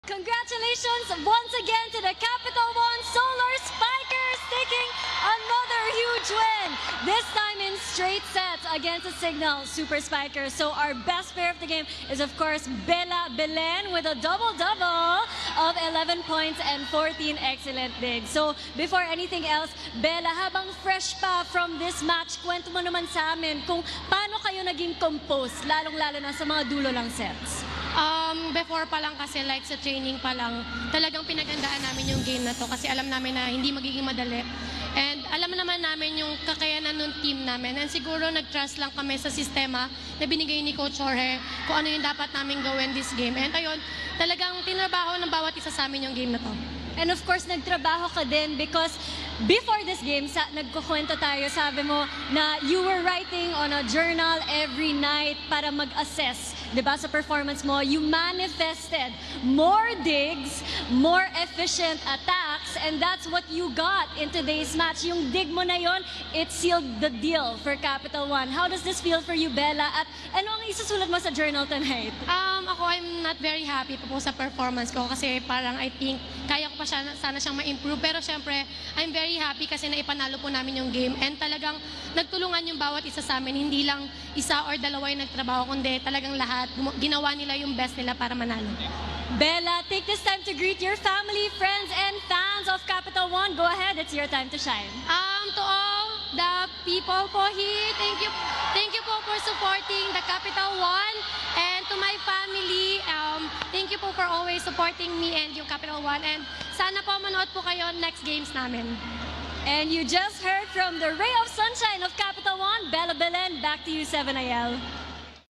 Congratulations once again to the Capital One Solar Spikers taking another huge win. This time in straight sets against the Signal Super Spikers. So our best player of the game is of course Bella Belen with a double-double of 11 points and 14 excellent digs. So before anything else, Bella, habang fresh pa from this match, kwento mo naman sa amin kung paano kayo naging composed, lalong-lalo na sa mga dulo ng sets. Before pa lang kasi like sa training pa lang, talagang pinagandaan namin yung game na to kasi alam namin na hindi magiging madali. And alam naman namin yung kakayanan ng team namin. And siguro nag-trust lang kami sa sistema na binigay ni Coach Jorge kung ano yung dapat namin gawin this game. And ayun, talagang tinrabaho ng bawat isa sa amin yung game na to. And of course, nagtrabaho ka din because before this game, nagkukwento tayo, sabi mo na you were writing on a journal every night para mag-assess, di ba, sa performance mo. You manifested more digs, more efficient attacks, and that's what you got in today's match. Yung dig mo na yon, it sealed the deal for Capital One. How does this feel for you, Bella? At ano ang isusulat mo sa journal tonight? Ako, I'm not very happy po sa performance ko kasi parang I think kaya ko pa sana siyang ma-improve. Pero syempre, I'm very happy kasi naipanalo po namin yung game. And talagang nagtulungan yung bawat isa sa amin. Hindi lang isa or dalawa yung nagtrabaho, kundi talagang lahat. Ginawa nila yung best nila para manalo. Bella, take this time to greet your family, friends, and fans of Capital One. Go ahead, it's your time to shine. To all the people po here, thank you po for supporting the Capital One. And to my family, thank you po for always supporting me and yung Capital One. And sana po manood po kayo next games namin. And you just heard from the ray of sunshine of Capital One, Bella Belen. Back to you, 7AL.